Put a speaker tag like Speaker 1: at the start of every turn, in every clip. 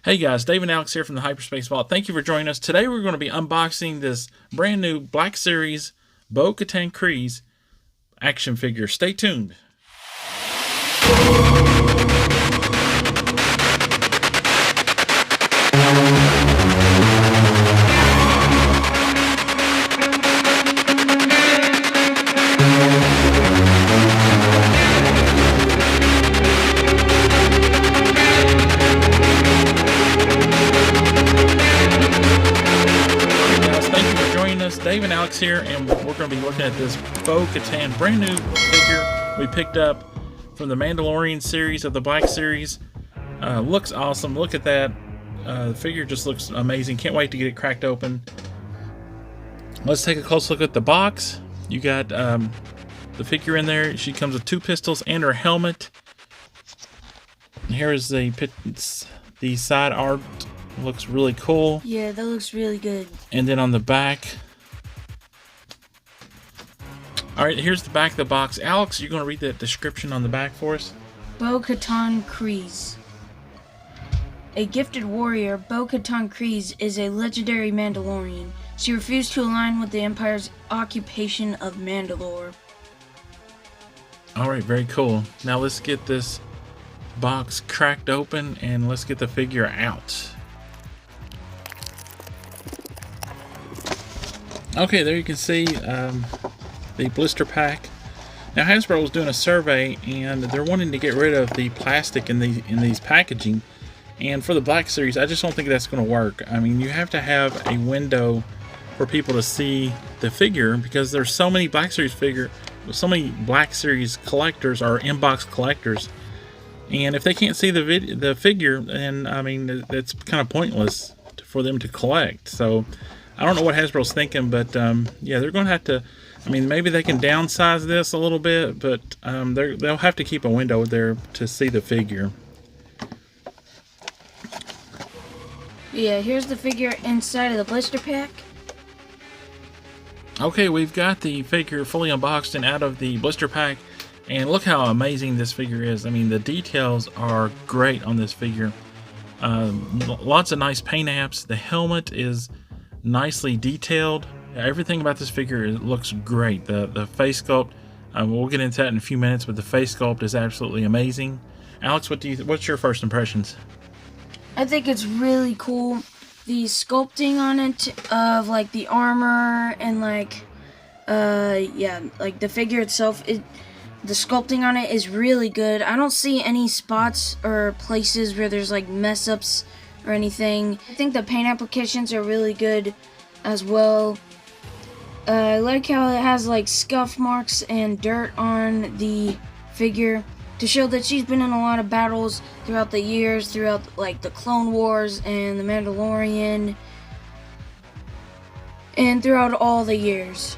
Speaker 1: Hey guys, Dave and Alex here from the Hyperspace Vault. Thank you for joining us. Today we're going to be unboxing this brand new Black Series Bo-Katan Kryze action figure. Stay tuned. Dave and Alex here, and we're going to be looking at this Bo-Katan brand new figure we picked up from the Mandalorian series of the Black Series. Looks awesome. Look at that. The figure just looks amazing. Can't wait to get it cracked open. Let's take a close look at the box. You got the figure in there. She comes with 2 pistols and her helmet. And here is the side art. Looks really cool.
Speaker 2: Yeah, that looks really good.
Speaker 1: And then on the back. Alright, here's the back of the box. Alex, you're going to read the description on the back for us?
Speaker 2: Bo-Katan Kryze. A gifted warrior, Bo-Katan Kryze is a legendary Mandalorian. She refused to align with the Empire's occupation of Mandalore.
Speaker 1: Alright, very cool. Now let's get this box cracked open and let's get the figure out. Okay, there you can see the blister pack. Now Hasbro was doing a survey and they're wanting to get rid of the plastic in these packaging, and for the Black Series I just don't think that's going to work. I mean, you have to have a window for people to see the figure because there's so many Black Series Black Series collectors or inbox collectors, and if they can't see the figure, then I mean it's kind of pointless for them to collect. So I don't know what Hasbro's thinking, but yeah, they're going to have to. I mean, maybe they can downsize this a little bit, but they'll have to keep a window there to see the figure.
Speaker 2: Yeah, here's the figure inside of the blister pack.
Speaker 1: Okay, we've got the figure fully unboxed and out of the blister pack, and look how amazing this figure is. I mean, the details are great on this figure. Lots of nice paint apps. The helmet is nicely detailed. Everything about this figure looks great. The face sculpt, we'll get into that in a few minutes, but the face sculpt is absolutely amazing. Alex, what's your first impressions?
Speaker 2: I think it's really cool. The sculpting on it of like the armor and like yeah, like the figure itself, the sculpting on it is really good. I don't see any spots or places where there's like mess ups or anything. I think the paint applications are really good as well. I like how it has like scuff marks and dirt on the figure to show that she's been in a lot of battles throughout the years, throughout like the Clone Wars and the Mandalorian, and throughout all the years.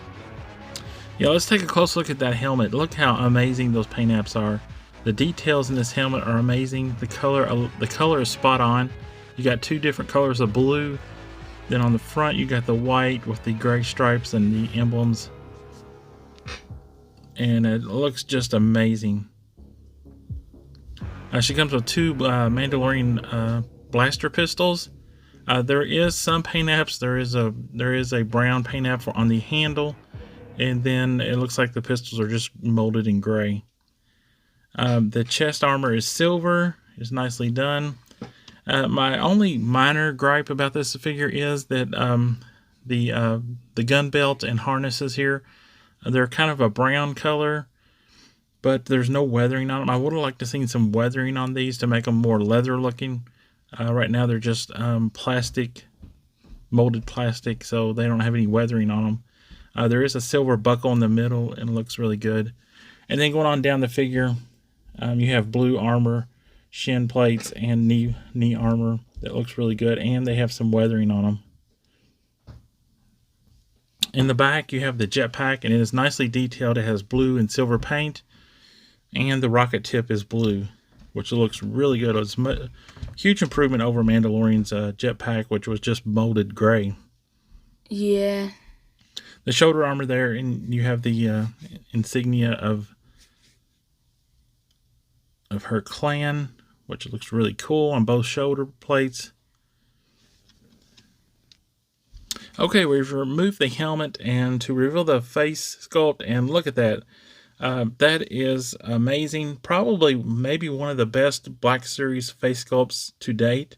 Speaker 1: Yeah, let's take a close look at that helmet. Look how amazing those paint apps are. The details in this helmet are amazing. The color is spot on. You got 2 different colors of blue. Then on the front you got the white with the gray stripes and the emblems. And it looks just amazing. She comes with 2 Mandalorian blaster pistols. There is some paint apps. There is a brown paint app on the handle. And then it looks like the pistols are just molded in gray. The chest armor is silver. It's nicely done. My only minor gripe about this figure is that the gun belt and harnesses here, they're kind of a brown color, but there's no weathering on them. I would have liked to seen some weathering on these to make them more leather looking. Right now they're just plastic, molded plastic, so they don't have any weathering on them. There is a silver buckle in the middle and it looks really good. And then going on down the figure, you have blue armor, shin plates, and knee armor that looks really good, and they have some weathering on them. In the back you have the jetpack, and it is nicely detailed. It has blue and silver paint, and the rocket tip is blue, which looks really good. It's a huge improvement over Mandalorian's jetpack, which was just molded gray.
Speaker 2: Yeah.
Speaker 1: The shoulder armor there, and you have the insignia of her clan which looks really cool on both shoulder plates. Okay, we've removed the helmet and to reveal the face sculpt, and look at that. That is amazing. Probably maybe one of the best Black Series face sculpts to date.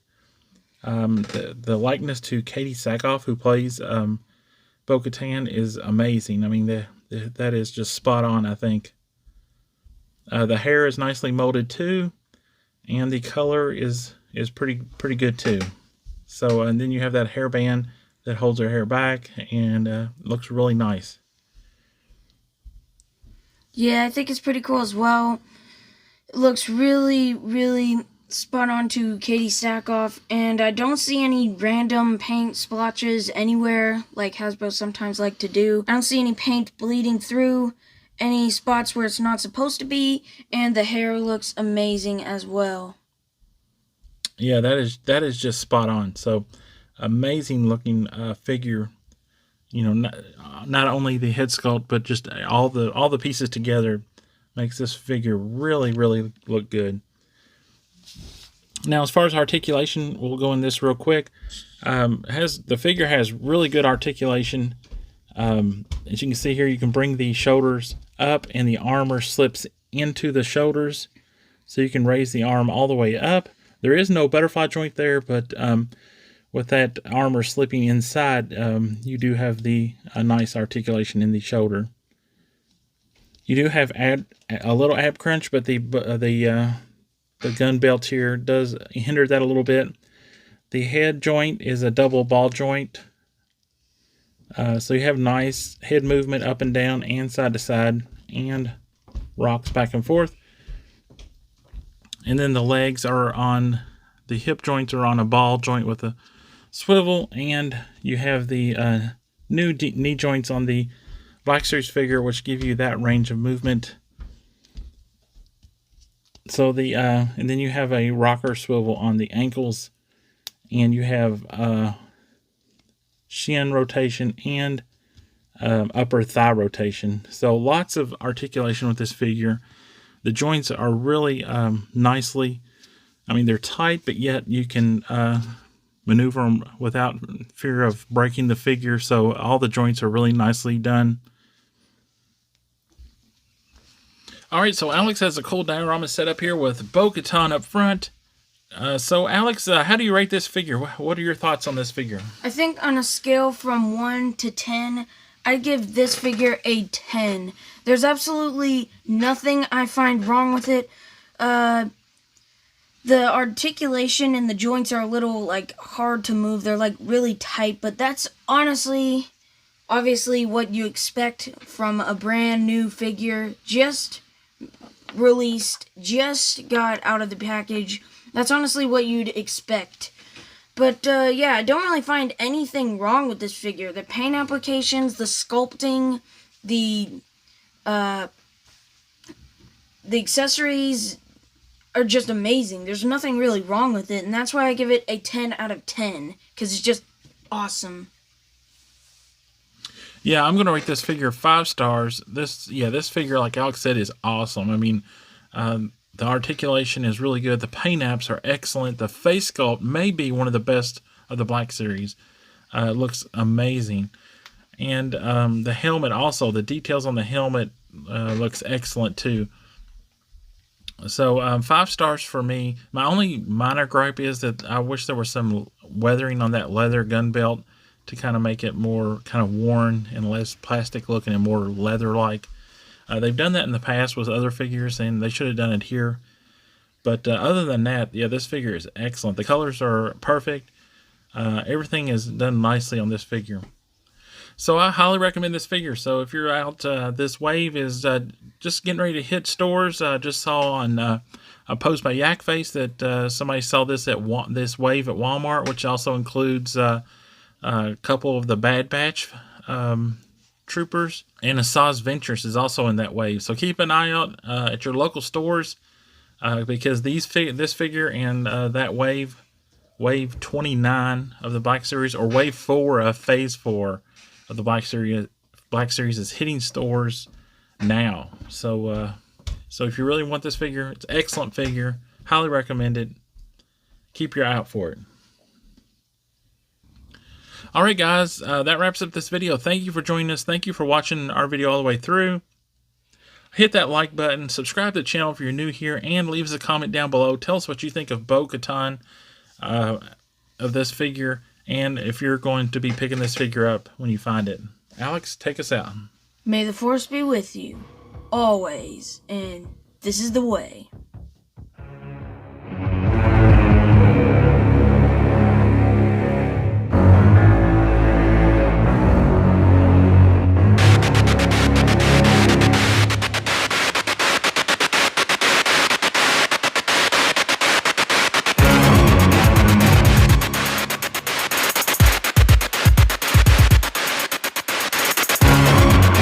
Speaker 1: The likeness to Katie Sackoff, who plays Bo-Katan, is amazing. I mean, that is just spot on, I think. The hair is nicely molded too, and the color is pretty good too. So, and then you have that hairband that holds her hair back, and looks really nice.
Speaker 2: Yeah, I think it's pretty cool as well. It looks really, really spot on to Katie Sackoff, and I don't see any random paint splotches anywhere like Hasbro sometimes like to do. I don't see any paint bleeding through any spots where it's not supposed to be, and the hair looks amazing as well.
Speaker 1: Yeah, that is just spot on. So amazing looking figure. You know, not only the head sculpt, but just all the pieces together makes this figure really look good. Now, as far as articulation, we'll go in this real quick. The figure has really good articulation. As you can see here, you can bring the shoulders up, and the armor slips into the shoulders, so you can raise the arm all the way up. There is no butterfly joint there, but with that armor slipping inside, you do have a nice articulation in the shoulder. You do have a little ab crunch, but the gun belt here does hinder that a little bit. The head joint is a double ball joint, so you have nice head movement up and down and side to side, and rocks back and forth. And then the legs are on, the hip joints are on a ball joint with a swivel, and you have the new knee joints on the Black Series figure, which give you that range of movement. So and then you have a rocker swivel on the ankles, and you have shin rotation and upper thigh rotation. So lots of articulation with this figure. The joints are really nicely, I mean, they're tight, but yet you can maneuver them without fear of breaking the figure. So all the joints are really nicely done. All right, so Alex has a cool diorama set up here with Bo-Katan up front. So Alex, how do you rate this figure? What are your thoughts on this figure?
Speaker 2: I think on a scale from 1 to 10, I'd give this figure a 10. There's absolutely nothing I find wrong with it. The articulation and the joints are a little, like, hard to move. They're, like, really tight, but that's obviously what you expect from a brand new figure. Just released, just got out of the package. That's honestly what you'd expect. But, yeah, I don't really find anything wrong with this figure. The paint applications, the sculpting, the accessories are just amazing. There's nothing really wrong with it, and that's why I give it a 10 out of 10, because it's just awesome.
Speaker 1: Yeah, I'm going to rate this figure 5 stars. This figure, like Alex said, is awesome. I mean, the articulation is really good. The paint apps are excellent. The face sculpt may be one of the best of the Black Series. It looks amazing. And the helmet also, the details on the helmet looks excellent too. So 5 stars for me. My only minor gripe is that I wish there was some weathering on that leather gun belt to kind of make it more kind of worn and less plastic looking and more leather-like. They've done that in the past with other figures, and they should have done it here. But other than that, yeah, this figure is excellent. The colors are perfect. Everything is done nicely on this figure. So I highly recommend this figure. So if you're out, this wave is just getting ready to hit stores. Just saw on a post by Yakface that somebody saw this this wave at Walmart, which also includes a couple of the Bad Batch troopers, and Asajj Ventress is also in that wave. So keep an eye out at your local stores because this figure and that wave 29 of the Black Series, or wave 4 of phase 4 of the Black Series is hitting stores now. So if you really want this figure, it's an excellent figure. Highly recommend it. Keep your eye out for it. Alright guys, that wraps up this video. Thank you for joining us. Thank you for watching our video all the way through. Hit that like button, subscribe to the channel if you're new here, and leave us a comment down below. Tell us what you think of Bo-Katan, of this figure, and if you're going to be picking this figure up when you find it. Alex, take us out.
Speaker 2: May the Force be with you, always, and this is the way.